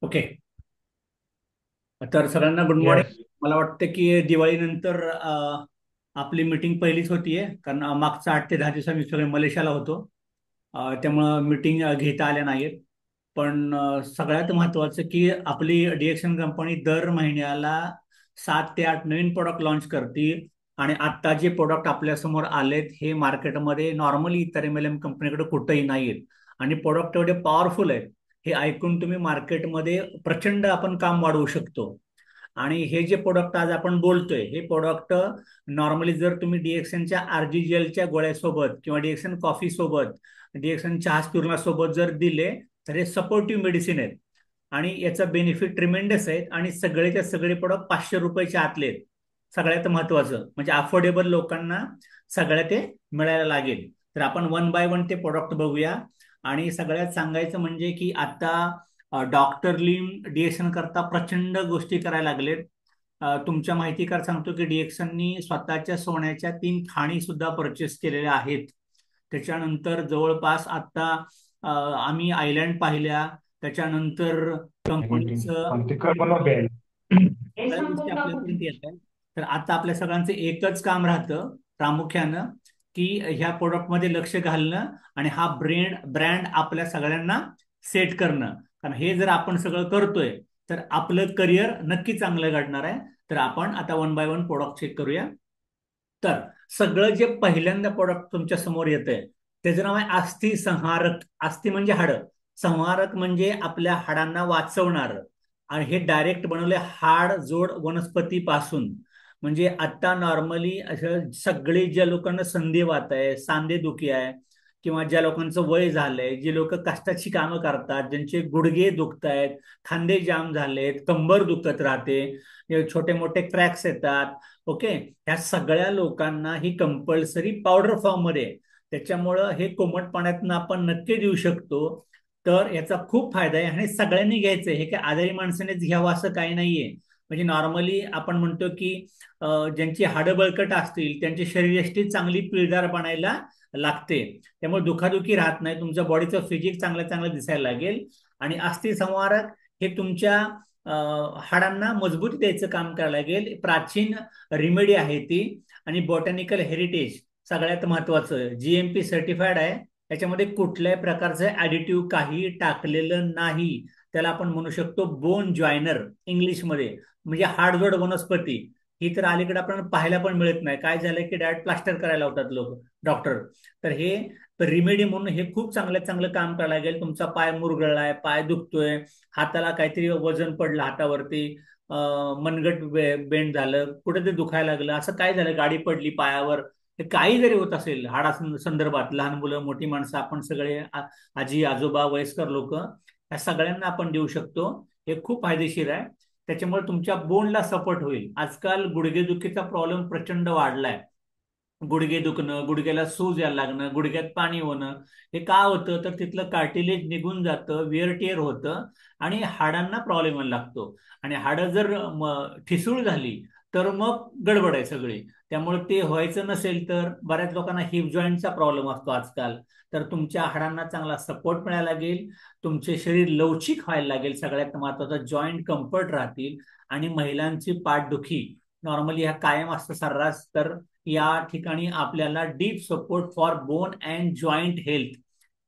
Okay. तर सगळ्यांना good morning. Yes. मला वाटतं की दिवाळीनंतर आपली मीटिंग पहिलीच होतीये, कारण मागचा 8 ते 10 दिवस मी सगळे मलेशियाला होतो. त्यामुळं मीटिंग घेता आल्या नाहीत. पण सगळ्यात महत्त्वाचं की आपली डिएक्शन कंपनी दर महिन्याला 7 ते 8 नवीन प्रोडक्ट लॉन्च करते. आणि आत्ता जे प्रोडक्ट आपल्यासमोर आलेत हे मार्केटमध्ये नॉर्मली इतर एम कंपनीकडे कुठेही नाहीत. आणि प्रोडक्ट एवढे पॉवरफुल आहेत, हे ऐकून तुम्ही मार्केटमध्ये प्रचंड आपण काम वाढवू शकतो. आणि हे जे प्रोडक्ट आज आपण बोलतोय हे प्रोडक्ट नॉर्मली जर तुम्ही डीएक्सनच्या आरजीजीएलच्या गोळ्यासोबत किंवा डीएक्सन कॉफी सोबत, डीएक्सन चहा चूर्णासोबत जर दिले तर हे सपोर्टिव्ह मेडिसिन आहेत. आणि याचा बेनिफिट ट्रिमेंडस आहेत आणि सगळेच्या सगळे प्रोडक्ट 500 रुपयाच्या आतले आहेत. सगळ्यात महत्वाचं म्हणजे अफोर्डेबल लोकांना सगळ्या ते मिळायला लागेल. तर आपण वन बाय वन ते प्रोडक्ट बघूया. आणि सगळ्यात सांगायचं म्हणजे की आता डॉक्टर लिम डीएक्सन करता प्रचंड गोष्टी करायला लागलेत. तुमच्या माहितीकार सांगतो की डीएक्सननी स्वतःच्या सोन्याच्या 3 खाणी सुद्धा परचेस केलेल्या आहेत. त्याच्यानंतर जवळपास आता आम्ही आयलँड पाहिल्या. त्याच्यानंतर कंपनीचं कोणती कल्पना द्यायला. हे सगळ्या गोष्टी सांगून टाकू. आपल्यापर्यंत येत आहेत. तर आता आपल्या सगळ्यांचं एकच काम राहतं प्रामुख्यानं, की ह्या प्रोडक्टमध्ये लक्ष घालणं आणि हा ब्रँड आपल्या सगळ्यांना सेट करणं. कारण हे जर आपण सगळं करतोय तर आपलं करिअर नक्की चांगलं घडणार आहे. तर आपण आता one by one product check करूया. तर सगळं जे पहिल्यांदा प्रोडक्ट तुमच्या समोर येतंय त्याचं नाव आहे अस्थि संहारक. अस्थि म्हणजे हाडं, संहारक म्हणजे आपल्या हाडांना वाचवणार. आणि हे डायरेक्ट बनवले हाड जोड वनस्पतीपासून. म्हणजे आता नॉर्मली असं सगळे ज्या लोकांना संधिवात आहे, सांधेदुखी आहे, किंवा ज्या लोकांचं वय झालंय, जे लोक कष्टाची कामं करतात, ज्यांचे गुडघे दुखत आहेत, खांदे जाम झालेत, कंबर दुखत राहते, छोटे मोठे क्रॅक्स येतात. ओके. ह्या सगळ्या लोकांना ही कंपल्सरी पावडर फॉर्म मध्ये आहे. त्याच्यामुळं हे कोमट पाण्यातनं आपण नक्की देऊ शकतो. तर याचा खूप फायदा आहे आणि सगळ्यांनी घ्यायचंय. हे काय आजारी माणसानेच घ्यावं असं काही नाहीये. म्हणजे नॉर्मली आपण म्हणतो की ज्यांची हाडं बळकट असतील त्यांची शरीरयष्टी चांगली पिळदार बनायला लागते. त्यामुळे दुखादुखी राहत नाही, तुमच्या बॉडीचं फिजिक चांगलं चांगलं दिसायला लागेल. आणि अस्थिसंवारक हे तुमच्या हाडांना मजबूती द्यायचं काम करायला लागेल. प्राचीन रिमेडी आहे ती. आणि बॉटॅनिकल हेरिटेज सगळ्यात महत्वाचं जीएमपी सर्टिफाईड आहे. त्याच्यामध्ये कुठल्याही प्रकारचं ऍडिटिव्ह काही टाकलेलं नाही. त्याला आपण म्हणू शकतो बोन जॉईनर इंग्लिशमध्ये. म्हणजे हाडजोड वनस्पती. ही तर अलीकडे आपण पाहायला पण मिळत नाही. काय झालंय की डायरेक्ट प्लास्टर करायला होतात लोक, डॉक्टर. तर हे रिमेडी म्हणून हे खूप चांगलं चांगलं काम करायला लागेल. तुमचा पाय मुरगळलाय, पाय दुखतोय, हाताला काहीतरी वजन पडलं हातावरती, मनगट बेंड झालं, कुठे ते दुखायला लागलं, असं काय झालं, गाडी पडली पायावर, हे काही जरी होत असेल हाडा संदर्भात, लहान मुलं मोठी माणसं आपण सगळे, आजी आजोबा वयस्कर लोक, या सगळ्यांना आपण देऊ शकतो. हे खूप फायदेशीर आहे. त्याच्यामुळे तुमच्या बोनला सपोर्ट होईल. आजकाल गुडघेदुखीचा प्रॉब्लेम प्रचंड वाढलाय. गुडघे दुखणं, गुडघ्याला सूज यायला लागणं, गुडघ्यात पाणी होणं, हे का होतं तर तिथलं कार्टिलेज निघून जातं, विअर टिअर होतं आणि हाडांना प्रॉब्लेम व्हायला लागतो. आणि हाडं जर ठिसूळ झाली तर मग गडबड आहे सगळी. त्यामुळे ते व्हायचं नसेल तर बऱ्याच लोकांना हिप जॉईंटचा प्रॉब्लेम असतो आजकाल. तर तुमच्या हाडांना चांगला सपोर्ट मिळायला लागेल, तुमचे शरीर लवचिक व्हायला लागेल, सगळ्यात महत्वाचं जॉईंट कम्फर्ट राहतील. आणि महिलांची पाठदुखी नॉर्मली ह्या कायम असतं सर्रास. तर या ठिकाणी आपल्याला deep support for bone and joint health,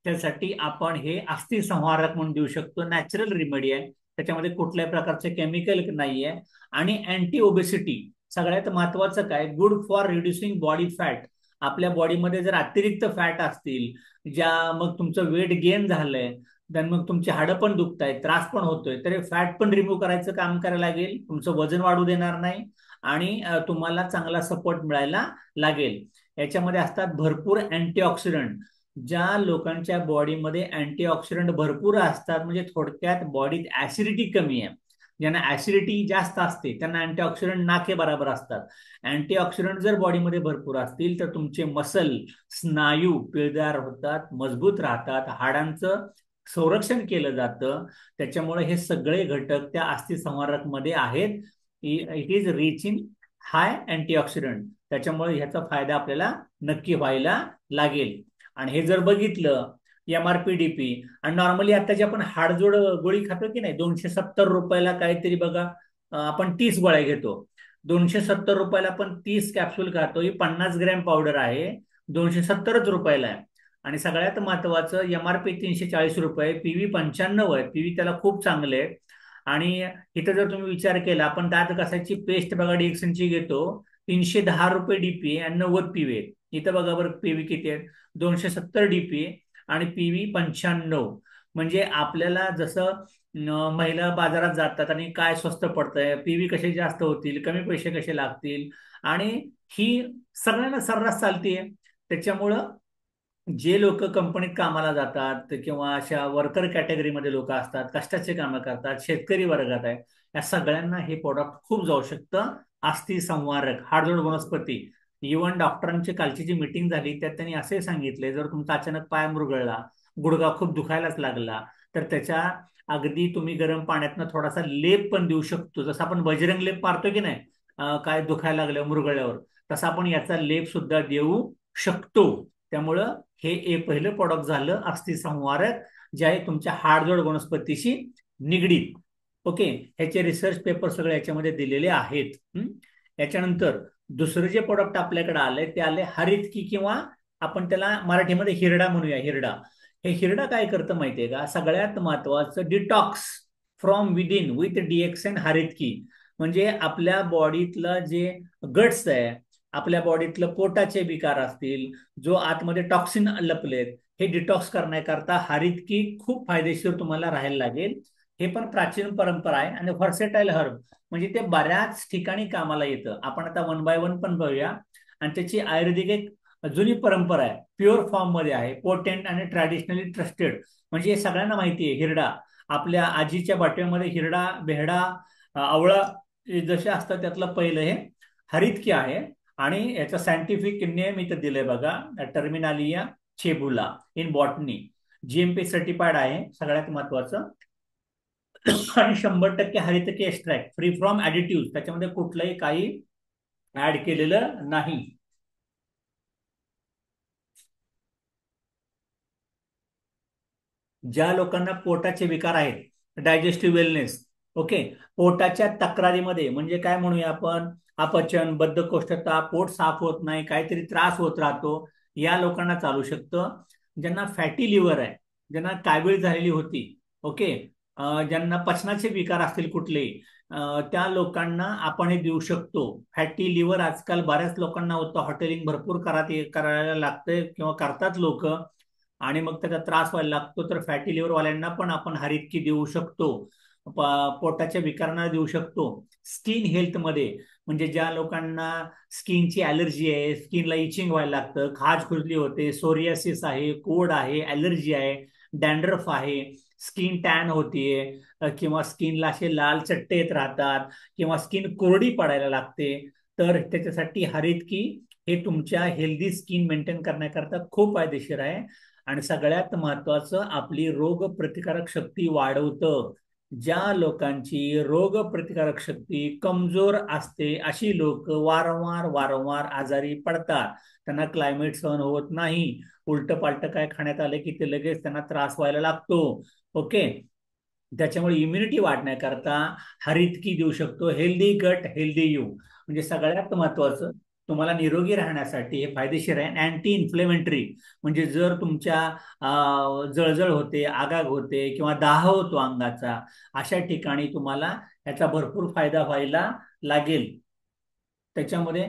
त्यासाठी आपण हे अस्थिसंहारक म्हणून देऊ शकतो. नॅचरल रिमेडी आहे, त्याच्यामध्ये कुठल्याही प्रकारचे केमिकल नाही आहे. आणि अँटी ओबेसिटी सगळ्यात महत्वाचं काय, good for reducing body fat. आपल्या बॉडीमध्ये जर अतिरिक्त फॅट असतील, ज्या मग तुमचं वेट गेन झालंय, then मग तुमची हाडं पण दुखतायत, त्रास पण होतोय, तर हे फॅट पण रिमूव्ह करायचं काम करायला लागेल. तुमचं वजन वाढू देणार नाही आणि तुम्हाला चांगला सपोर्ट मिळायला लागेल. याच्यामध्ये असतात भरपूर अँटीऑक्सिडंट. ज्या लोकांच्या बॉडीमध्ये अँटीऑक्सिडंट भरपूर असतात, म्हणजे थोडक्यात बॉडीत ऍसिडिटी कमी आहे, ज्यांना ऍसिडिटी जास्त असते त्यांना अँटीऑक्सिडंट नाके बराबर असतात. अँटीऑक्सिडंट जर बॉडीमध्ये भरपूर असतील तर तुमचे मसल, स्नायू पिळदार होतात, मजबूत राहतात, हाडांचं संरक्षण केलं जातं. त्याच्यामुळे हे सगळे घटक त्या अस्थिसंवारक मध्ये आहेत. It is rich in high antioxidant. त्याच्यामुळे ह्याचा फायदा आपल्याला नक्की व्हायला लागेल. आणि हे जर बघितलं MRP-DP. आणि नॉर्मली आता जे आपण हाडजोड गोळी खातो की नाही, 270 रुपयाला काहीतरी बघा, आपण 30 गोळ्या घेतो. 270 रुपयाला आपण 30 कॅप्सूल खातो. ही 50 ग्रॅम पावडर आहे, 270 रुपयाला आहे. आणि सगळ्यात महत्वाचं, MRP 340 रुपये, PV 95 आहे. PV त्याला खूप चांगले आहे. आणि इथं जर तुम्ही विचार केला, आपण दात घासायची पेस्ट बघा डिएक्सनची घेतो, 310 रुपये DP आहे आणि 90 PV आहे. इथं बघा बरं PV किती आहे, 270 DP आणि PV 95. म्हणजे आपल्याला जसं महिला बाजारात जातात आणि काय स्वस्त पडतंय, PV कसे जास्त होतील, कमी पैसे कसे लागतील, आणि ही सगळ्यांना सर्रास चालतीये. त्याच्यामुळं जे लोक कंपनीत कामाला जातात किंवा अशा वर्कर कॅटेगरीमध्ये लोक असतात, कष्टाचे कामं करतात, शेतकरी वर्गात आहे, या सगळ्यांना हे प्रोडक्ट खूप जाऊ शकतं. अस्थि संवारक हाडजोड वनस्पती. इव्हन डॉक्टरांची कालची जी मीटिंग झाली त्यात त्यांनी असे सांगितले, जर तुमचा अचानक पाय मुरगळला, गुडघा खूप दुखायलाच लागला, तर त्याच्या अगदी तुम्ही गरम पाण्यातनं थोडासा लेप पण देऊ शकतो. जसं आपण बजरंग लेप मारतो की नाही, काय दुखायला लागलं मुरगळल्यावर, तसा आपण याचा लेप सुद्धा देऊ शकतो. त्यामुळं हे एक पहिलं प्रॉडक्ट झालं अस्थि संवारक, जे आहे तुमच्या हाडजोड वनस्पतीशी निगडीत. ओके, ह्याचे रिसर्च पेपर सगळे याच्यामध्ये दिलेले आहेत. याच्यानंतर दुसरं जे प्रोडक्ट आपल्याकडे आलंय ते आले हरितकी, किंवा आपण त्याला मराठीमध्ये हिरडा म्हणूया. हिरडा, हे हिरडा काय करतं माहितीये का, सगळ्यात महत्वाचं detox from within with DXN हरितकी. म्हणजे आपल्या बॉडीतलं जे गट्स आहे, आपल्या बॉडीतलं पोटाचे विकार असतील, जो आतमध्ये टॉक्सिन लपलेत, हे डिटॉक्स करण्याकरता हरितकी खूप फायदेशीर तुम्हाला राहायला लागेल. हे पण प्राचीन परंपरा आहे आणि व्हर्सेटाईल हर्ब, म्हणजे ते बऱ्याच ठिकाणी कामाला येतं. आपण आता 1 बाय 1 पण बघूया. आणि त्याची आयुर्वेदिक एक जुनी परंपरा आहे, प्युअर फॉर्म मध्ये आहे, पोटेंट आणि ट्रॅडिशनली ट्रस्टेड. म्हणजे हे सगळ्यांना माहिती आहे. हिरडा, आपल्या आजीच्या बाटव्यामध्ये हिरडा, बेहडा, आवळा हे जसे असतात त्यातलं पहिलं हे हरितकी आहे. आणि याचा सायंटिफिक नेम इथं दिलंय बघा, Terminalia chebula in botany. GMP certified आहे सगळ्यात महत्वाचं. आणि 100% हरितकी एक्स्ट्रॅक्ट, फ्री फ्रॉम ऍडिटिव्ह, त्याच्यामध्ये कुठलंही काही ऍड केलेलं नाही. ज्या लोकांना पोटाचे विकार आहेत, डायजेस्टिव्ह वेलनेस, ओके, पोटाच्या तक्रारीमध्ये, म्हणजे काय म्हणूया आपण, अपचन, बद्धकोष्ठता, पोट साफ होत नाही, काहीतरी त्रास होत राहतो, या लोकांना चालू शकतं. ज्यांना फॅटी लिव्हर आहे, ज्यांना कावीळ झालेली होती, ओके, ज्यांना पचनाचे विकार असतील कुठलेही, त्या लोकांना आपण हे देऊ शकतो. फॅटी लिव्हर आजकाल बऱ्याच लोकांना होतं, हॉटेलिंग भरपूर करायला लागतंय किंवा करतात लोक, आणि मग त्याचा त्रास व्हायला लागतो. तर फॅटी लिव्हर वाल्यांना पण आपण हरितकी देऊ शकतो, पोटाच्या विकारांना देऊ शकतो. स्किन हेल्थमध्ये, म्हणजे ज्या लोकांना स्किनची ॲलर्जी आहे, स्किनला इचिंग व्हायला लागतं, खाज खुजली होते, सोरियासिस आहे, कोड आहे, ॲलर्जी आहे, डॅन्ड्रफ आहे, स्किन टॅन होतीये, किंवा स्किनला असे लाल चट्टे येत राहतात, किंवा स्किन कोरडी पडायला लागते, तर त्याच्यासाठी हरितकी हे तुमच्या हेल्दी स्किन मेंटेन करण्याकरता खूप फायदेशीर आहे. आणि सगळ्यात महत्वाचं, आपली रोग प्रतिकारक शक्ती वाढवतं. ज्या लोकांची रोग प्रतिकारक शक्ती कमजोर असते, अशी लोक वारंवार वारंवार आजारी पडतात. त्यांना क्लायमेट सहन होत नाही, उलट पालट काय खाण्यात आलं की ते लगेच त्यांना त्रास व्हायला लागतो. ओके, त्याच्यामुळे इम्युनिटी वाढण्याकरता हरितकी देऊ शकतो. हेल्दी गट हेल्दी यू, म्हणजे सगळ्यात महत्वाचं, तुम्हाला निरोगी राहण्यासाठी हे फायदेशीर आहे. अँटी इन्फ्लेमेटरी, म्हणजे जर तुमच्या जळजळ होते, आगाग होते, किंवा दाह होतो अंगाचा, अशा ठिकाणी तुम्हाला याचा भरपूर फायदा व्हायला लागेल. त्याच्यामध्ये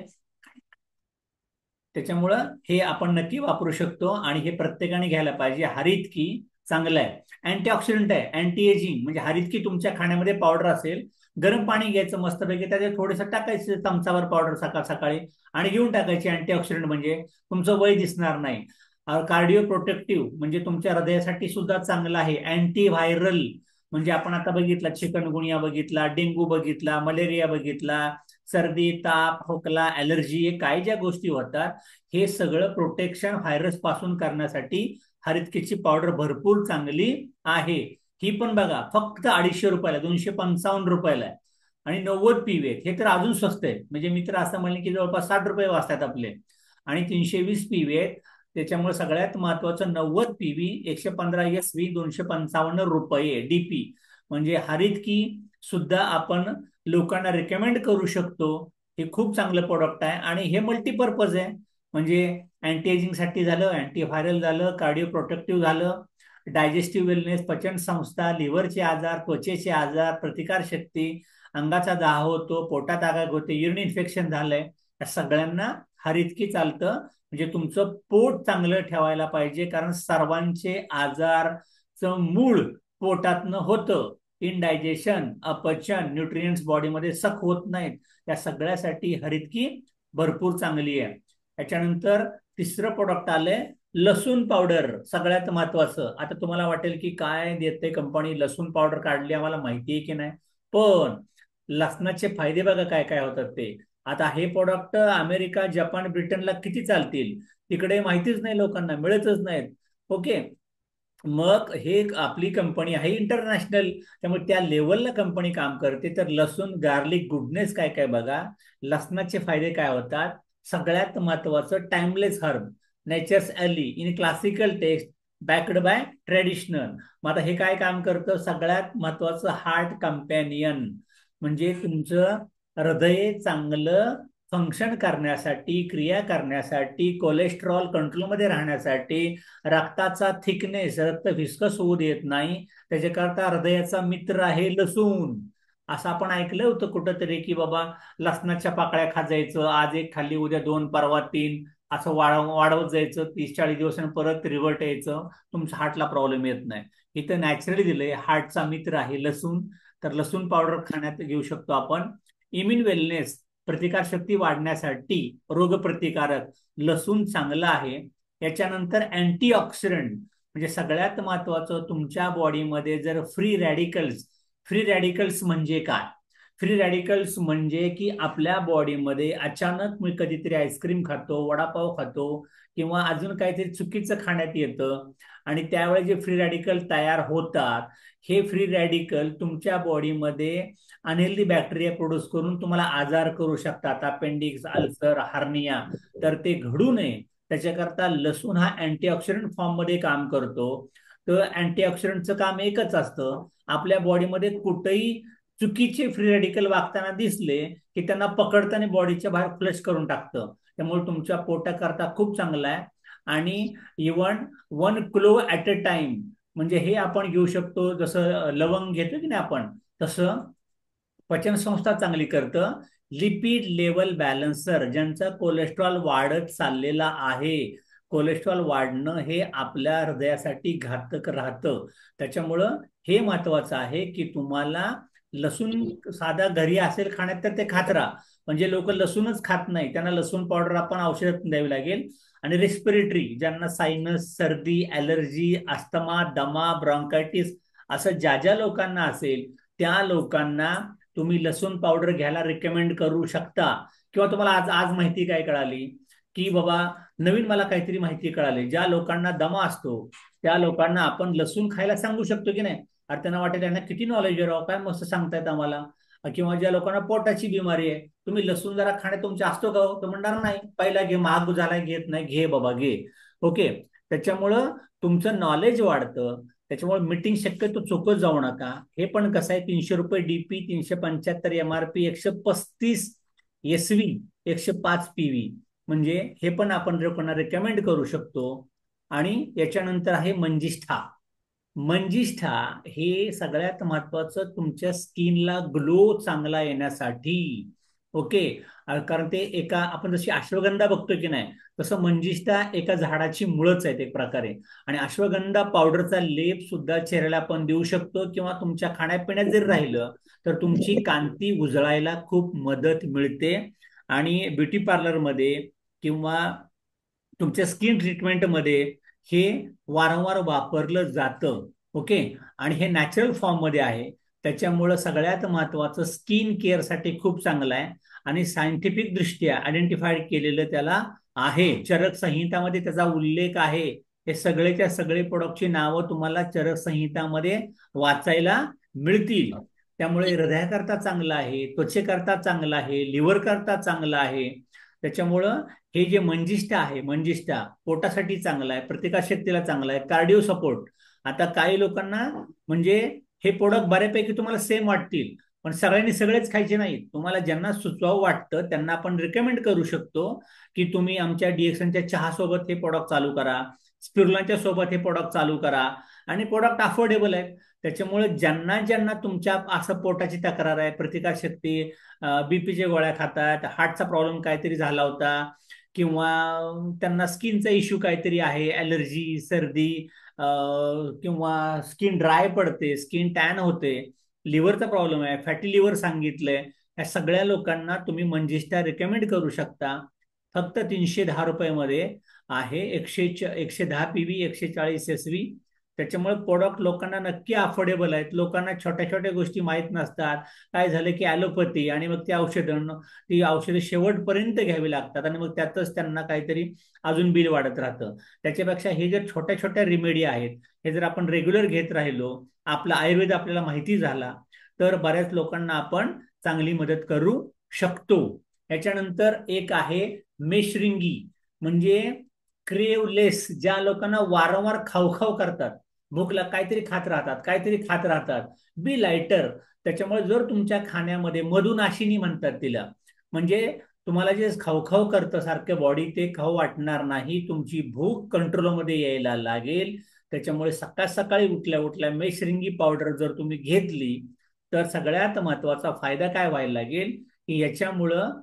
त्याच्यामुळं हे आपण नक्की वापरू शकतो आणि हे प्रत्येकाने घ्यायला पाहिजे. हरितकी चांगलं आहे, अँटीऑक्सिडंट आहे, अँटी एजिंग. म्हणजे हरितकी तुमच्या खाण्यामध्ये पावडर असेल, गरम पाणी घ्यायचं मस्तपैकी, त्याच्यात थोडंसं टाकायचं चमचावर पावडर सकाळ सकाळी, आणि घेऊन टाकायची. अँटीऑक्सिडंट म्हणजे तुमचं वय दिसणार नाही. कार्डिओ प्रोटेक्टिव्ह, म्हणजे तुमच्या हृदयासाठी सुद्धा चांगलं आहे. अँटी व्हायरल, म्हणजे आपण आता बघितला चिकनगुनिया बघितला, डेंग्यू बघितला, मलेरिया बघितला, सर्दी, ताप, खोकला, ॲलर्जी, हे काय ज्या गोष्टी होतात, हे सगळं प्रोटेक्शन व्हायरस पासून करण्यासाठी हरितकीची पावडर भरपूर चांगली आहे. ही पण बघा फक्त 250 रुपयाला, 255 रुपयाला आहे. आणि 90 PV आहेत. हे तर अजून स्वस्त आहे. म्हणजे मी तर असं म्हणेन की जवळपास 60 रुपये वाचतात आपले. आणि 320 PV आहेत. त्याच्यामुळे सगळ्यात महत्वाचं 90 पीव्ही 115 एसव्ही ₹255 डीपी म्हणजे हरित की सुद्धा आपण लोकांना रिकमेंड करू शकतो. हे खूप चांगलं प्रोडक्ट आहे आणि हे मल्टीपर्पज आहे. म्हणजे अँटी एजिंग साठी झालं, अँटीव्हायरल झालं, कार्डिओ प्रोटेक्टिव्ह झालं, डायजेस्टिव्ह वेलनेस, पचन संस्था, लिव्हरचे आजार, त्वचेचे आजार, प्रतिकारशक्ती, अंगाचा दाह होतो, पोटात आग होते, युरिन इन्फेक्शन झालंय, या सगळ्यांना हरितकी चालतं. म्हणजे तुमचं पोट चांगलं ठेवायला पाहिजे, कारण सर्वांचे आजारचं मूळ पोटातनं होतं. इनडायजेशन, अपचन, न्यूट्रिएंट्स बॉडीमध्ये सख होत नाहीत, या सगळ्यासाठी हरितकी भरपूर चांगली आहे. त्याच्यानंतर तिसरं प्रोडक्ट आलंय लसूण पावडर. सगळ्यात महत्वाचं, आता तुम्हाला वाटेल की काय देते कंपनी, लसूण पावडर काढली, आम्हाला माहिती आहे की नाही, पण लसणाचे फायदे बघा काय काय होतात ते. आता हे प्रोडक्ट अमेरिका, जपान, ब्रिटनला किती चालतील, तिकडे माहितीच नाही, लोकांना मिळतच नाहीत. ओके, मग हे आपली कंपनी आहे इंटरनॅशनल, त्यामुळे त्या लेवलला कंपनी काम करते. तर लसूण, गार्लिक, गुडनेस काय काय बघा, लसणाचे फायदे काय होतात. सगळ्यात महत्वाचं timeless herb, nature's ally in classical taste, backed by traditional. मग आता हे काय काम करतं, सगळ्यात महत्वाचं हार्ट कंपॅनियन, म्हणजे तुमचं हृदय चांगलं फंक्शन करण्यासाठी, क्रिया करण्यासाठी, कोलेस्ट्रॉल कंट्रोलमध्ये राहण्यासाठी, रक्ताचा थिकनेस, रक्त व्हिस्कस होऊ देत नाही, त्याच्याकरता हृदयाचा मित्र आहे लसूण. असं आपण ऐकलं होतं कुठंतरी की बाबा लसणाच्या पाकळ्या खात जायचं, आज एक खाल्ली, उद्या दोन, परवा तीन, असं वाढवत जायचं, 30-40 दिवसांनी परत रिव्हर्ट यायचं, तुमच्या हार्टला प्रॉब्लेम येत नाही. इथं नॅचरली दिलंय, हार्टचा मित्र आहे लसूण. तर लसूण पावडर खाण्यात घेऊ शकतो आपण. इम्युन वेलनेस, प्रतिकारशक्ती वाढण्यासाठी, रोगप्रतिकारक, लसूण चांगला आहे. याच्यानंतर अँटीऑक्सिडंट, म्हणजे सगळ्यात महत्वाचं तुमच्या बॉडीमध्ये जर फ्री रॅडिकल्स म्हणजे काय, फ्री रॅडिकल्स म्हणजे की आपल्या बॉडीमध्ये अचानक मी कधीतरी आईस्क्रीम खातो, वडापाव खातो, किंवा अजून काहीतरी चुकीचं खाण्यात येतं, आणि त्यावेळी जे फ्री रॅडिकल तयार होतात, हे फ्री रॅडिकल तुमच्या बॉडीमध्ये अनहेल्दी बॅक्टेरिया प्रोड्यूस करून तुम्हाला आजार करू शकतात, अपेंडिक्स, अल्सर, हार्निया. तर ते घडू नये त्याच्याकरता लसूण हा अँटीऑक्सिडंट फॉर्म मध्ये काम करतो. तर अँटीऑक्सिडंटचं काम एकच असतं, आपल्या बॉडीमध्ये कुठेही चुकीचे फ्री रेडिकल वागताना दिसले की त्यांना पकडताना बॉडीच्या बाहेर फ्लश करून टाकतं. त्यामुळे तुमच्या पोटाकरता खूप चांगलं आहे. आणि even 1 kilo at a time, म्हणजे हे आपण घेऊ शकतो, जसं लवंग घेतो की नाही आपण, तसं पचनसंस्था चांगली करतं. लिपिड लेवल बॅलन्सर, ज्यांचा कोलेस्ट्रॉल वाढत चाललेला आहे, कोलेस्ट्रॉल वाढणं हे आपल्या हृदयासाठी घातक राहतं. त्याच्यामुळं हे महत्वाचं आहे की तुम्हाला लसूण साधा घरी असेल खाण्यात तर ते खात राहा. म्हणजे लोक लसूणच खात नाही, त्यांना लसूण पावडर आपण औषधात द्यावी लागेल. आणि रेस्पिरेटरी, ज्यांना सायनस, सर्दी, ॲलर्जी, अस्थमा, दमा, ब्रॉन्कायटिस, असं ज्या ज्या लोकांना असेल त्या लोकांना तुम्ही लसूण पावडर घ्यायला रिकमेंड करू शकता. किंवा तुम्हाला आज आज माहिती काय कळाली की बाबा, नवीन मला काहीतरी माहिती कळाली, ज्या लोकांना दमा असतो त्या लोकांना आपण लसूण खायला सांगू शकतो की नाही. अरे त्यांना वाटेल त्यांना किती नॉलेज आहे राव, काय मस्त सांगतायत आम्हाला. किंवा ज्या लोकांना पोटाची बिमारी आहे, तुम्ही लसूण जरा खाणे तुमचे असतो का हो, तर म्हणणार नाही, पहिला घे, महाग झालाय घेत नाही, घे बाबा घे. ओके, त्याच्यामुळं तुमचं नॉलेज वाढतं. त्याच्यामुळे मीटिंग शक्यतो चुकत जाऊ नका. हे पण कसं आहे, ₹300 डीपी, 375 एमआरपी, 135 एसव्ही, 105 पीव्ही, म्हणजे हे पण आपण लोकांना रेकमेंड करू शकतो. आणि याच्यानंतर आहे मंजिष्ठा. मंजिष्ठा हे सगळ्यात महत्वाचं तुमच्या स्किनला ग्लो चांगला येण्यासाठी. ओके, कारण ते एका आपण जशी अश्वगंधा बघतो की नाही, तसं मंजिष्ठा एका झाडाची मुळच आहेत एक प्रकारे. आणि अश्वगंधा पावडरचा लेप सुद्धा चेहऱ्याला आपण देऊ शकतो, किंवा तुमच्या खाण्यापिण्यात जरी राहिलं तर तुमची कांती उजळायला खूप मदत मिळते. आणि ब्युटी पार्लरमध्ये किंवा तुमच्या स्किन ट्रीटमेंटमध्ये हे वारंवार वापरलं जातं. ओके, आणि हे नॅचरल फॉर्म मध्ये आहे. त्याच्यामुळं सगळ्यात महत्वाचं स्किन केअरसाठी खूप चांगलं आहे. आणि सायंटिफिक दृष्ट्या आयडेंटिफाईड केलेलं त्याला आहे, चरक संहितामध्ये त्याचा उल्लेख आहे. हे सगळेच्या सगळे प्रोडक्टची नावं तुम्हाला चरक संहितामध्ये वाचायला मिळतील. त्यामुळे हृदयाकरता चांगलं आहे, त्वचेकरता चांगलं आहे, लिव्हर करता चांगलं आहे. त्याच्यामुळं हे जे मंजिष्ठा आहे, मंजिष्ठा पोटासाठी चांगला आहे, प्रतिकारशक्तीला चांगला आहे, कार्डिओ सपोर्ट. आता काही लोकांना म्हणजे हे प्रोडक्ट बऱ्यापैकी तुम्हाला सेम वाटतील, पण सगळ्यांनी सगळेच खायचे नाहीत. तुम्हाला ज्यांना सुचवावं वाटतं त्यांना आपण रिकमेंड करू शकतो की तुम्ही आमच्या डीएक्सनच्या चहा सोबत हे प्रोडक्ट चालू करा, स्पिरुलाच्या सोबत हे प्रोडक्ट चालू करा, आणि प्रोडक्ट अफोर्डेबल आहेत. त्याच्यामुळे ज्यांना ज्यांना तुमच्या असं पोटाची तक्रार आहे, प्रतिकारशक्ती, बीपीच्या गोळ्या खातात, हार्टचा प्रॉब्लेम काहीतरी झाला होता, किंवा त्यांना स्किनचा इश्यू काहीतरी आहे, ॲलर्जी, सर्दी, किंवा स्किन ड्राय पडते, स्किन टॅन होते, लिव्हरचा प्रॉब्लेम आहे, फॅटी लिव्हर सांगितलंय, या सगळ्या लोकांना तुम्ही मंजिष्ठा रिकमेंड करू शकता. फक्त 310 रुपये आहे. 110 PV, 140 SV. त्याच्यामुळे प्रोडक्ट लोकांना नक्की अफोर्डेबल आहेत. लोकांना छोट्या छोट्या गोष्टी माहीत नसतात. काय झालं की ॲलोपॅथी, आणि मग ती औषधं शेवटपर्यंत घ्यावी लागतात, आणि मग त्यातच त्यांना काहीतरी अजून बिल वाढत राहतं. त्याच्यापेक्षा हे जर छोट्या छोट्या रिमेडी आहेत, हे जर आपण रेग्युलर घेत राहिलो, आपला आयुर्वेद आपल्याला माहिती झाला, तर बऱ्याच लोकांना आपण चांगली मदत करू शकतो. याच्यानंतर एक आहे मेशरिंगी, म्हणजे क्रेवलेस, ज्या लोकांना वारंवार खाऊ करतात, भूकला काहीतरी खात राहतात, काहीतरी खात राहतात, बी लायटर. त्याच्यामुळे जर तुमच्या खाण्यामध्ये मधुनाशिनी म्हणतात तिला, म्हणजे तुम्हाला जे खाऊ करतं सारखं बॉडी, ते खाऊ वाटणार नाही, तुमची भूक कंट्रोलमध्ये यायला लागेल. त्याच्यामुळे सकाळ सकाळी उठल्या उठल्या मेशरिंगी पावडर जर तुम्ही घेतली, तर सगळ्यात महत्वाचा फायदा काय व्हायला लागेल की याच्यामुळं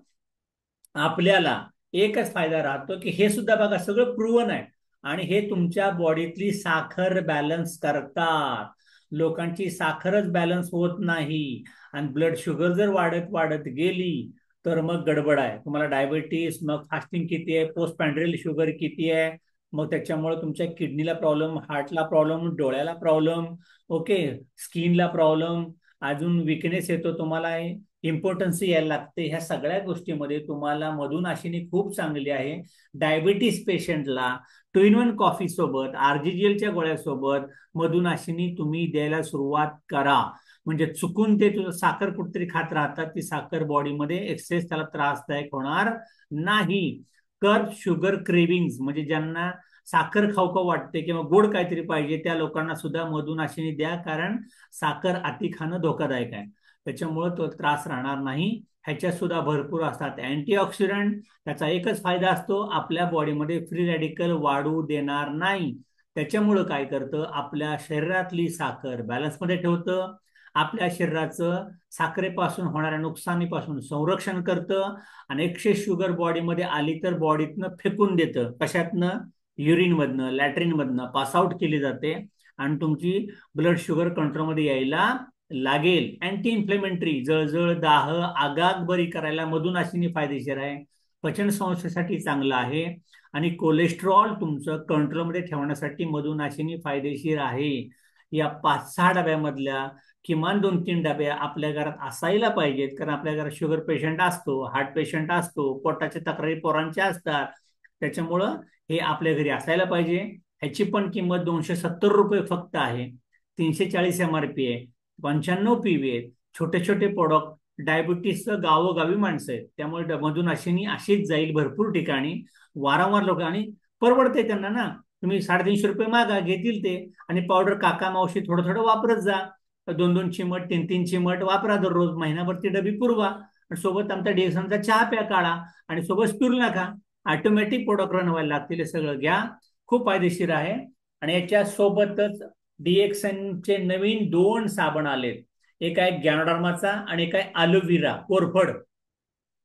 आपल्याला एकच फायदा राहतो की हे सुद्धा बघा सगळं प्रूव्हन आहे, आणि हे तुमच्या बॉडीतली साखर बॅलन्स करतात. लोकांची साखरच बॅलन्स होत नाही, आणि ब्लड शुगर जर वाढत वाढत गेली, तर मग गडबड आहे. तुम्हाला डायबिटीस, मग फास्टिंग किती आहे, पोस्ट पॅन्ड्रियल शुगर किती आहे, मग त्याच्यामुळे तुमच्या किडनीला प्रॉब्लेम, हार्टला प्रॉब्लेम, डोळ्याला प्रॉब्लेम, ओके, स्किनला प्रॉब्लेम, अजून विकनेस येतो तुम्हाला, इम्पॉर्टन्सी यायला लागते. ह्या सगळ्या गोष्टीमध्ये तुम्हाला मधुनाशिनी खूप चांगली आहे. डायबिटीस पेशंटला 2 in 1 कॉफी सोबत, आरजीजीएलच्या गोळ्यासोबत मधुनाशिनी तुम्ही द्यायला सुरुवात करा. म्हणजे चुकून ते तुझं साखर कुठतरी खात राहतात, ती साखर बॉडीमध्ये एक्सेस त्याला त्रासदायक होणार नाही. कर्ब शुगर क्रेविंग्स, म्हणजे ज्यांना साखर खाऊ वाटते किंवा गोड काहीतरी पाहिजे, त्या लोकांना सुद्धा मधुनाशिनी द्या, कारण साखर अति खाणं धोकादायक आहे. त्याच्यामुळे तो त्रास राहणार नाही. ह्याच्यात सुद्धा भरपूर असतात अँटीऑक्सिडंट. त्याचा एकच फायदा असतो, आपल्या बॉडीमध्ये फ्री रॅडिकल वाढू देणार नाही. त्याच्यामुळं काय करतं, आपल्या शरीरातली साखर बॅलन्समध्ये ठेवतं, आपल्या शरीराचं साखरेपासून होणाऱ्या नुकसानीपासून संरक्षण करतं, आणि एक्सेस शुगर बॉडीमध्ये आली तर बॉडीतनं फेकून देतं. कशातनं? युरिनमधनं, लॅट्रिनमधनं पासआउट केली जाते, आणि तुमची ब्लड शुगर कंट्रोलमध्ये यायला लागेल. अँटी इन्फ्लेमेंटरी, जळजळ, दाह, आगाग बरी करायला मधुनाशिनी फायदेशीर आहे. पचन संस्थेसाठी चांगलं आहे, आणि कोलेस्ट्रॉल तुमचं कंट्रोलमध्ये ठेवण्यासाठी मधुनाशिनी फायदेशीर आहे. या 5-6 डब्यामधल्या किमान 2-3 डब्या आपल्या घरात असायला पाहिजेत, कारण आपल्या घरात शुगर पेशंट असतो, हार्ट पेशंट असतो, पोटाच्या तक्रारी पोरांच्या असतात. त्याच्यामुळं हे आपल्या घरी असायला पाहिजे. ह्याची पण किंमत 270 रुपये फक्त आहे. 340 MRP आहे. 95 PV आहेत. छोटे छोटे प्रोडक्ट, डायबिटीसचं गावोगावी माणसं आहेत, त्यामुळे मधुनाशिनी अशीच जाईल भरपूर ठिकाणी, वारंवार लोक, आणि परवडते त्यांना ना. तुम्ही 350 रुपये मागा, घेतील ते, आणि पावडर काका मावशी थोडं थोडं वापरत जा. 2-2 चिमट, 3-3 चिमट वापरा दररोज, महिनाभर ती डबी पुरवा, आणि सोबत आमचा डीएक्सनचा चहा प्या काढा, आणि सोबत स्पिरुलिना खा. ऑटोमॅटिक प्रोडक्ट रन व्हायला लागतील. हे सगळं घ्या, खूप फायदेशीर आहे. आणि याच्या सोबतच डीएक्सनचे नवीन 2 साबण आलेत. एक आहे गॅनोडर्माचा, आणि एक आहे अलोव्हिरा कोरफड.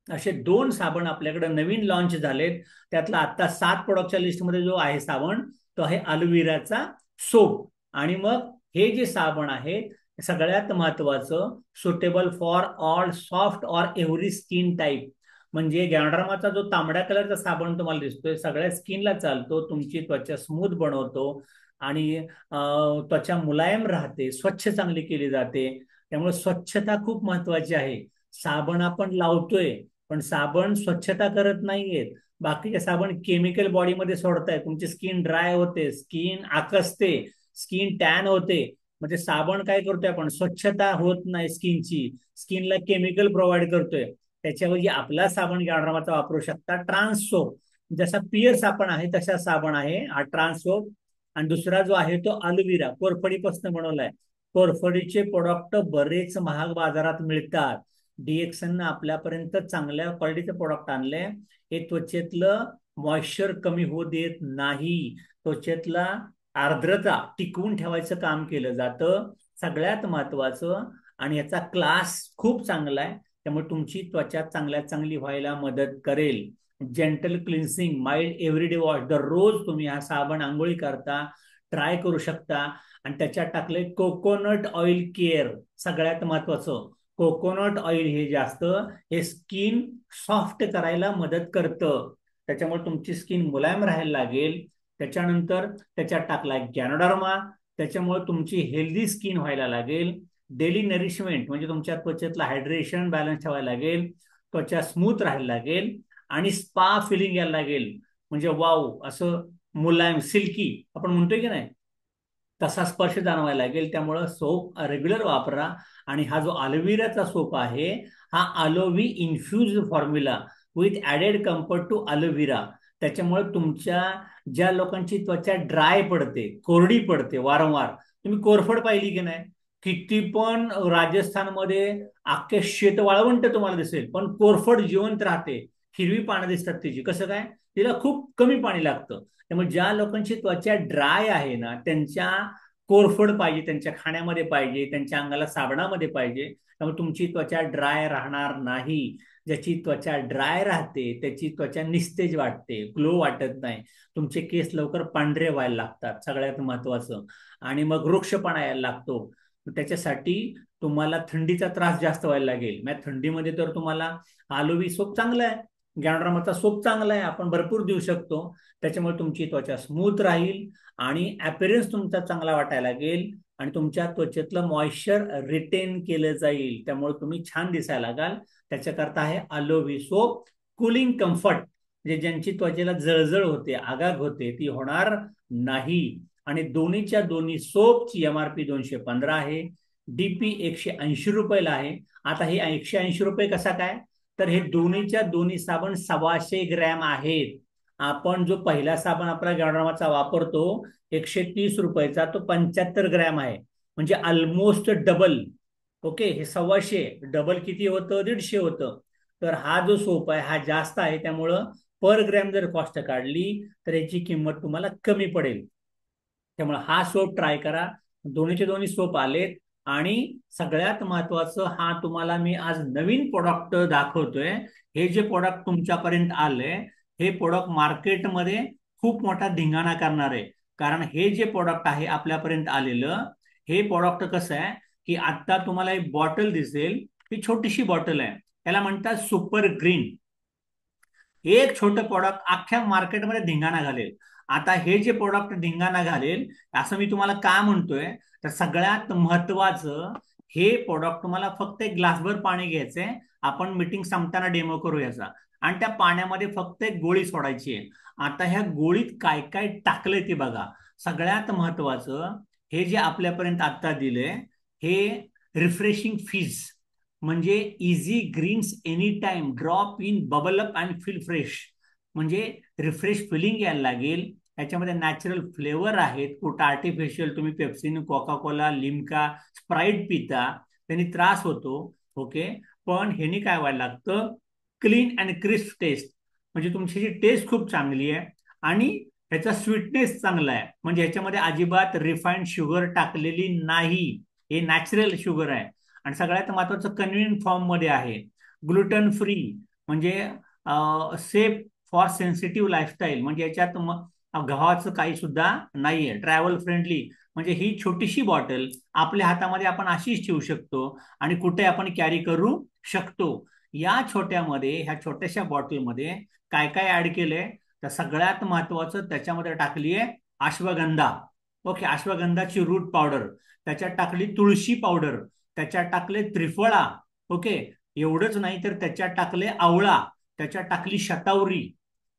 असे 2 साबण आपल्याकडे नवीन लॉन्च झालेत. त्यातला आता 7 प्रोडक्टच्या लिस्टमध्ये जो आहे साबण, तो आहे अलोव्हिराचा सोप. आणि मग हे जे साबण आहेत, सगळ्यात महत्वाचं, suitable for all soft or every skin type. म्हणजे गॅनोडर्माचा जो तांबड्या कलरचा साबण तुम्हाला दिसतोय, सगळ्या स्किनला चालतो, तुमची त्वचा स्मूथ बनवतो, आणि त्वचा मुलायम राहते, स्वच्छ चांगली केली जाते. त्यामुळे स्वच्छता खूप महत्वाची आहे. साबण आपण लावतोय, पण साबण स्वच्छता करत नाहीयेत. बाकीचे साबण केमिकल बॉडीमध्ये सोडतायत, तुमची स्किन ड्राय होते, स्किन आकसते, स्किन टॅन होते. म्हणजे साबण काय करतोय आपण, स्वच्छता होत नाही स्किनची, स्किनला केमिकल प्रोव्हाइड करतोय. त्याच्याऐवजी आपला साबण गार्डरमाचा वापरू शकता. ट्रान्स सोप, जसा पिअर साबण आहे तसा साबण आहे हा ट्रान्स सोप. आणि दुसरा जो आहे तो अलोविरा, कोरफडीपासून बनवलाय. कोरफडीचे प्रोडक्ट बरेच महाग बाजारात मिळतात. डीएक्सन आपल्यापर्यंत चांगल्या क्वालिटीचे प्रोडक्ट आणले. हे त्वचेतलं मॉइश्चर कमी होऊ देत नाही, त्वचेतला आर्द्रता टिकवून ठेवायचं काम केलं जातं. सगळ्यात महत्वाचं, आणि याचा क्लास खूप चांगला आहे, त्यामुळे तुमची त्वचा चांगल्यात चांगली व्हायला मदत करेल. जेंटल क्लिन्सिंग माइल्ड एव्हरीडे वॉश, दररोज तुम्ही हा साबण आंघोळी करता ट्राय करू शकता. आणि त्याच्यात टाकले कोकोनट ऑइल केअर. सगळ्यात महत्वाचं, कोकोनट ऑइल हे जास्त हे स्किन सॉफ्ट करायला मदत करतं, त्याच्यामुळे तुमची स्किन मुलायम राहायला लागेल. त्याच्यानंतर त्याच्यात टाकला गॅनोडर्मा, त्याच्यामुळे तुमची हेल्दी स्किन व्हायला लागेल. डेली नरिशमेंट म्हणजे तुमच्या त्वचेतला हायड्रेशन बॅलन्स ठेवायला लागेल, त्वचा स्मूथ राहायला लागेल. आणि स्पा फिलिंग यायला लागेल, म्हणजे वाव असं मुलायम सिल्की आपण म्हणतोय की नाही, तसा स्पर्श जाणवायला लागेल. त्यामुळं सोप रेग्युलर वापरा. आणि हा जो अलोव्हेराचा सोप आहे हा aloe infuse formula with added comfort to aloe vera. त्याच्यामुळे तुमच्या ज्या लोकांची त्वचा ड्राय पडते, कोरडी पडते वारंवार, तुम्ही कोरफड पाहिली की नाही, किती पण राजस्थानमध्ये अख्खे शेत वाळवंट तुम्हाला दिसेल, पण कोरफड जिवंत राहते. हिरवी पानं दिसतात तिची, कसं काय, तिला खूप कमी पाणी लागतं. त्यामुळे ज्या लोकांची त्वचा ड्राय आहे ना, त्यांच्या कोरफड पाहिजे, त्यांच्या खाण्यामध्ये पाहिजे, त्यांच्या अंगाला साबणामध्ये पाहिजे. त्यामुळे तुमची त्वचा ड्राय राहणार नाही. ज्याची त्वचा ड्राय राहते त्याची त्वचा निस्तेज वाटते, ग्लो वाटत नाही, तुमचे केस लवकर पांढरे व्हायला लागतात सगळ्यात महत्वाचं. आणि मग वृक्षपणा यायला लागतो. त्याच्यासाठी तुम्हाला थंडीचा त्रास जास्त व्हायला लागेल. मग थंडीमध्ये तर तुम्हाला आलोवी सोप चांगला आहे, गॅनोडर्माचा सोप चांगला आहे, आपण भरपूर देऊ शकतो. त्याच्यामुळे तुमची त्वचा स्मूथ राहील आणि अपीअरन्स तुमचा चांगला वाटायला लागेल. आणि तुमच्या त्वचेतलं मॉइश्चर रिटेन केलं जाईल, त्यामुळे तुम्ही छान दिसायला लागाल. त्याच्याकरता आहे अलोव्ही सोप कुलिंग कम्फर्ट, म्हणजे ज्यांची त्वचेला जळजळ होते, आगाग होते, ती होणार नाही. आणि दोन्हीच्या दोन्ही सोपची एमआरपी 215 आहे, डीपी 180 रुपयाला आहे. आता हे 180 रुपये कसा काय, तर हे दोन्हीच्या दोन्ही साबण 125 ग्रॅम आहेत. आपण जो पहिला साबण आपला गॅनोडर्माचा वापरतो 130 रुपयाचा, तो 75 ग्रॅम आहे, म्हणजे ऑलमोस्ट डबल. ओके, हे 125, डबल किती होतं, 150 होतं. तर हा जो सोप आहे हा जास्त आहे, त्यामुळं पर ग्रॅम जर कॉस्ट काढली तर याची किंमत तुम्हाला कमी पडेल. त्यामुळे हा सोप ट्राय करा. दोन्हीचे दोन्ही सोप आलेत. आणि सगळ्यात महत्वाचं, हा तुम्हाला मी आज नवीन प्रोडक्ट दाखवतोय. हे जे प्रोडक्ट तुमच्यापर्यंत आलंय, हे प्रोडक्ट मार्केटमध्ये खूप मोठा धिंगाणा करणार आहे. कारण हे जे प्रोडक्ट आहे आपल्यापर्यंत आलेलं, हे प्रोडक्ट कसं आहे की आता तुम्हाला एक बॉटल दिसेल, ही छोटीशी बॉटल आहे, त्याला म्हणतात सुपर ग्रीन. एक छोटं प्रोडक्ट अख्ख्या मार्केटमध्ये धिंगाणा घालेल. आता हे जे प्रोडक्ट धिंगाणा घालेल, असं मी तुम्हाला का म्हणतोय, तर सगळ्यात महत्वाचं, हे प्रोडक्ट तुम्हाला फक्त एक ग्लासभर पाणी घ्यायचंय. आपण मीटिंग संपताना डेमो करू याचा. आणि त्या पाण्यामध्ये फक्त एक गोळी सोडायची आहे. आता ह्या गोळीत काय काय टाकलंय ते बघा. सगळ्यात महत्वाचं, हे जे आपल्यापर्यंत आता दिलंय, हे रिफ्रेशिंग फीज, म्हणजे easy greens any time, drop in bubble up and feel fresh, म्हणजे रिफ्रेश फिलिंग यायला लागेल. याच्यामध्ये नॅचरल फ्लेवर आहेत, कुठं आर्टिफिशियल तुम्ही पेप्सिन, कोका कोला, लिमका, स्प्राईट पिता, त्यांनी त्रास होतो. ओके, पण ह्यानी काय व्हायला लागतं, क्लीन अँड क्रिस्प टेस्ट, म्हणजे तुमची जी टेस्ट खूप चांगली आहे. आणि ह्याचा स्वीटनेस चांगला आहे, म्हणजे ह्याच्यामध्ये अजिबात रिफाईंड शुगर टाकलेली नाही, हे नॅचरल शुगर आहे. आणि सगळ्यात महत्वाचं, कन्व्हिनियंट फॉर्म मध्ये आहे, ग्लुटन फ्री, म्हणजे सेफ फॉर सेन्सिटिव्ह लाईफस्टाईल, म्हणजे याच्यात गव्हाचं काही सुद्धा नाहीये, ट्रॅव्हल फ्रेंडली. म्हणजे ही छोटीशी बॉटल आपल्या हातामध्ये आपण अशीच ठेवू शकतो आणि कुठे आपण कॅरी करू शकतो. या छोट्यामध्ये, ह्या छोट्याशा बॉटलमध्ये काय काय ऍड केलंय, तर सगळ्यात महत्वाचं त्याच्यामध्ये टाकली आहे अश्वगंधा. ओके, अश्वगंधाची रूट पावडर, त्याच्यात टाकली तुळशी पावडर, त्याच्यात टाकले त्रिफळा. ओके, एवढंच नाही तर त्याच्यात टाकले आवळा, त्याच्यात टाकली शतावरी.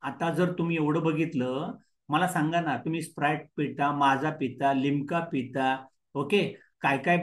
आता जर तुम्ही एवढं बघितलं, मला सांगा ना, तुम्ही स्प्राईट पिता, माझा पिता, लिमका पिता, ओके, काय काय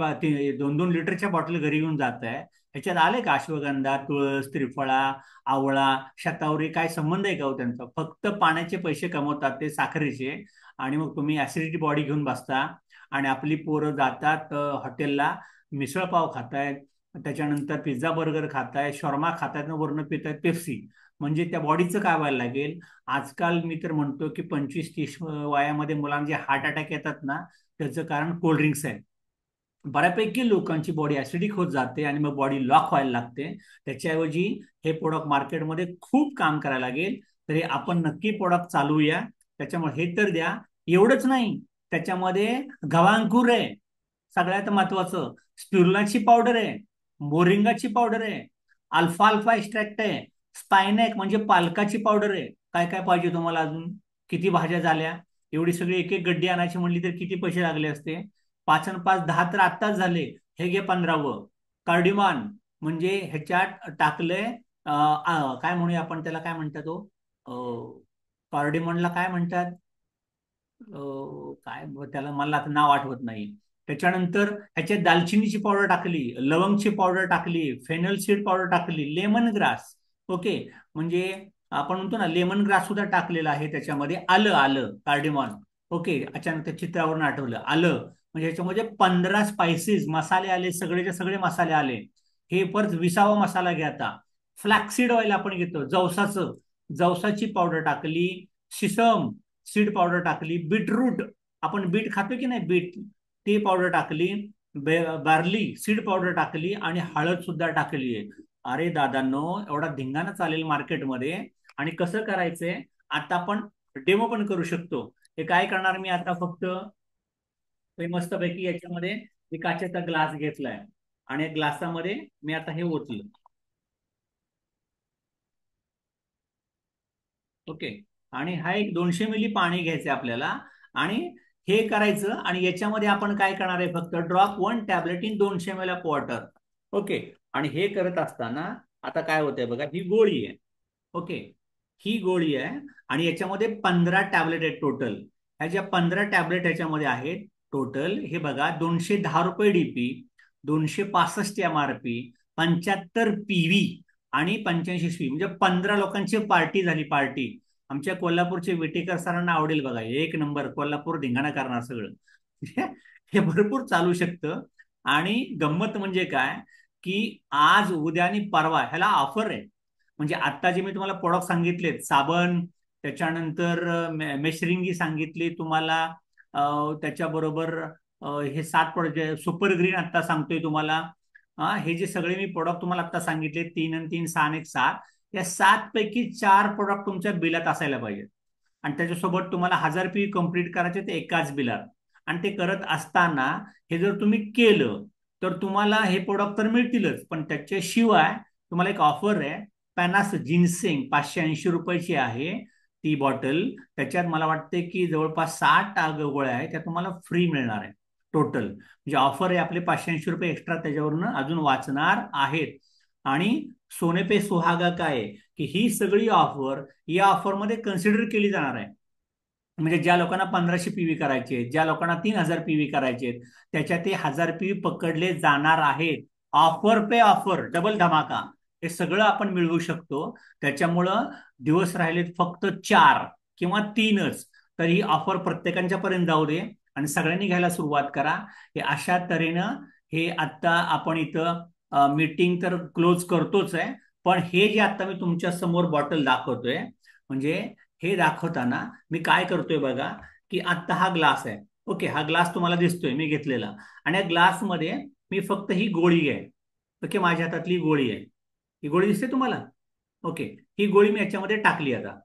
2-2 लिटरच्या बॉटल घरी घेऊन जात आहे. ह्याच्यात आले का अश्वगंधा, तुळस, त्रिफळा, आवळा, शतावरी, काय संबंध आहे का हो त्यांचा? फक्त पाण्याचे पैसे कमवतात ते, साखरेचे. आणि मग तुम्ही ऍसिडिटी बॉडी घेऊन बसता आणि आपली पोरं जातात हॉटेलला, मिसळपाव खातायत, त्याच्यानंतर पिझ्झा बर्गर खातायत, शॉर्मा खातायत, वरनं पितायत पेप्सी. म्हणजे त्या बॉडीचं काय व्हायला लागेल? आजकाल मी तर म्हणतो की 25-30 वयामध्ये मुलांना जे हार्ट अटॅक येतात ना, त्याचं कारण कोल्ड्रिंक्स आहे. बऱ्यापैकी लोकांची बॉडी ऍसिडिक होत जाते आणि मग बॉडी लॉक व्हायला लागते. त्याच्याऐवजी हे प्रोडक्ट मार्केटमध्ये खूप काम करायला लागेल. तरी आपण नक्की प्रोडक्ट चालवूया. त्याच्यामुळे हे तर द्या. एवढंच नाही, त्याच्यामध्ये गव्हांकुर आहे, सगळ्यात महत्वाचं, स्पिरुलाची पावडर आहे, मोरिंगाची पावडर आहे, अल्फा अल्फा एक्स्ट्रॅक्ट आहे, स्पायनॅक म्हणजे पालकाची पावडर आहे. काय काय पाहिजे तुम्हाला अजून? किती भाज्या झाल्या? एवढी सगळी एक एक गड्डी आणायची म्हणली तर किती पैसे लागले असते? 5 आणि 5 10 तर आत्ताच झाले. हे घे 15वं. कार्डिमान म्हणजे ह्याच्यात टाकलंय, काय म्हणूया आपण त्याला, काय म्हणतात तो, कार्डिमनला काय म्हणतात, काय त्याला मला आता नाव आठवत नाही. त्याच्यानंतर ह्याच्यात दालचिनीची पावडर टाकली, लवंगची पावडर टाकली, फेनल सीड पावडर टाकली, लेमन ग्रास. ओके. म्हणजे आपण म्हणतो ना, लेमन ग्रास सुद्धा टाकलेलं आहे त्याच्यामध्ये. आलं, आलं कार्डिमॉन. ओके. अचानक त्या चित्रावरून आठवलं आलं. म्हणजे ह्याच्यामध्ये 15 स्पायसेस मसाले आले, सगळेचे सगळे मसाले आले. हे परत 20वा मसाला घ्या आता. फ्लॅक्सीड ऑइल आपण घेतो, जवसाचं, जवसाची पावडर टाकली, शिसम सीड पावडर टाकली, बीटरूट, आपण बीट खातो की नाही, बीट, ती पावडर टाकली, बार्ली सीड पावडर टाकली आणि हळद सुद्धा टाकली आहे. अरे दादांनो, एवढा धिंगाणा चालेल मार्केटमध्ये. आणि कसं करायचंय आता आपण डेमो पण करू शकतो. हे काय करणार मी आता, फक्त हे मस्तपैकी याच्यामध्ये मी काचेचा ग्लास घेतलाय आणि ग्लासामध्ये मी आता हे ओतलं. ओके. आणि हा एक 200 मिली पाणी घ्यायचं आपल्याला. आणि हे करायचं, आणि याच्यामध्ये आपण काय करणार आहे, फक्त drop 1 tablet in 200 ml of water. Okay. आणि हे करत असताना आता काय होतंय बघा, ही गोळी आहे. ओके. ही गोळी आहे आणि याच्यामध्ये 15 टॅबलेट आहेत टोटल. ह्या ज्या 15 टॅबलेट ह्याच्यामध्ये आहेत टोटल, हे बघा, ₹210 डीपी, 265 MRP, 75 PV आणि 85 म्हणजे 15 लोकांची पार्टी झाली, पार्टी. आमच्या कोल्हापूरचे विटेकर सरांना आवडेल बघा, एक नंबर कोल्हापूर धिंगाणा करणार सगळं. हे भरपूर चालू शकतं. आणि गंमत म्हणजे काय, की आज उद्या आणि परवा ह्याला ऑफर आहे. म्हणजे आता जे मी तुम्हाला प्रोडक्ट सांगितलेत, साबण, त्याच्यानंतर मेशरिंगी सांगितली तुम्हाला, त्याच्याबरोबर हे 7 प्रोडक्ट, सुपर ग्रीन आता सांगतोय तुम्हाला. हे जे सगळे मी प्रोडक्ट तुम्हाला आता सांगितले, 3 आणि 3 6 आणि 7, या 7 पैकी 4 प्रोडक्ट तुमच्या बिलात असायला पाहिजेत. आणि त्याच्यासोबत तुम्हाला 1000 PV कंप्लीट करायचे ते एकाच बिलात. आणि ते करत असताना हे जर तुम्ही केलं तर तुम्हाला हे प्रोडक्ट तर मिळतीलच, पण त्याच्याशिवाय तुम्हाला एक ऑफर आहे. पॅनास जिन्सिंग ₹580 आहे ती बॉटल. त्याच्यात मला वाटते की जवळपास 60 गोळ्या आहेत, त्या तुम्हाला फ्री मिळणार आहे टोटल. म्हणजे ऑफर आहे, आपले ₹580 एक्स्ट्रा त्याच्यावरून अजून वाचणार आहेत. आणि सोने पे सुहागा काय आहे, की ही सगळी ऑफर या ऑफरमध्ये कन्सिडर केली जाणार आहे. म्हणजे ज्या लोकांना 1500 PV करायचे, ज्या लोकांना 3000 PV करायचे, त्याच्यात ते 1000 PV पकडले जाणार आहेत. ऑफर पे ऑफर, डबल धमाका, हे सगळं आपण मिळवू शकतो. त्याच्यामुळं दिवस राहिलेत फक्त 4 किंवा 3च. तर ही ऑफर प्रत्येकांच्या पर्यंत जाऊ दे आणि सगळ्यांनी घ्यायला सुरुवात करा. हे अशा तऱ्हेनं हे आता आपण इथं मीटिंग तर क्लोज करतोच आहे. पण हे जे आता मी तुमच्या समोर बॉटल दाखवतोय, म्हणजे हे दाखवताना मी काय करतोय बघा, की आत्ता हा ग्लास आहे. ओके. हा ग्लास तुम्हाला दिसतोय मी घेतलेला. आणि या ग्लासमध्ये मी फक्त ही गोळी आहे. ओके. माझ्या हातातली गोळी आहे. ही गोळी दिसते तुम्हाला? ओके. ही गोळी मी याच्यामध्ये टाकली आता.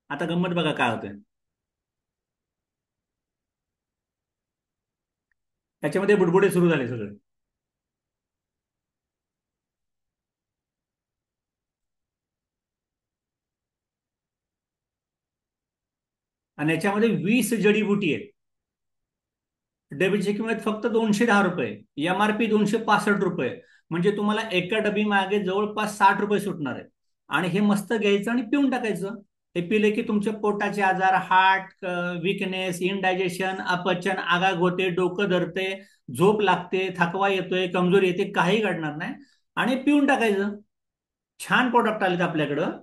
आता गंमत बघा काय होतंय. त्याच्यामध्ये बुडबुडे सुरू झाले सगळे. आणि याच्यामध्ये 20 जडीबुटी आहेत. डबीची किंमत फक्त ₹210, MRP ₹265. म्हणजे तुम्हाला एका डबी मागे जवळपास ₹60 सुटणार आहे. आणि हे मस्त घ्यायचं आणि पिऊन टाकायचं. हे पिले की तुमचे पोटाचे आजार, हार्ट विकनेस, इनडायजेशन, अपचन, आगाग होते, डोकं धरते, झोप लागते, थकवा येतोय, कमजोरी येते, काही घडणार नाही. आणि पिऊन टाकायचं. छान प्रोडक्ट आलेत आपल्याकडं.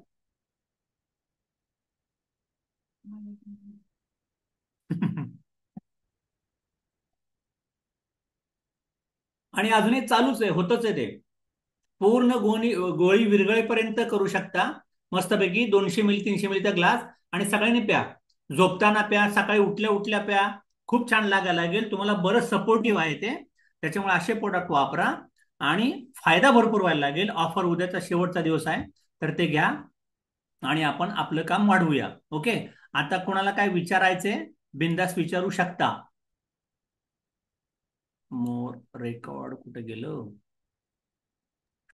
आणि अजूनही चालूच आहे, होतच आहे ते. पूर्ण गोळी विरघळेपर्यंत करू शकता. मस्तपैकी 200 मिली 300 मिलीचा ग्लास, आणि सगळ्यांनी प्या. झोपताना प्या, सकाळी उठल्या उठल्या प्या. खूप छान लागायला लागेल तुम्हाला, बरंच सपोर्टिव्ह आहे ते. त्याच्यामुळे असे प्रोडक्ट वापरा आणि फायदा भरपूर व्हायला लागेल. ऑफर उद्याचा शेवटचा दिवस आहे, तर ते घ्या आणि आपण आपलं काम वाढवूया. ओके. आता कोणाला काय विचारायचे, बिंदास विचारू शकता. मोर रेकॉर्ड कुठे गेलं?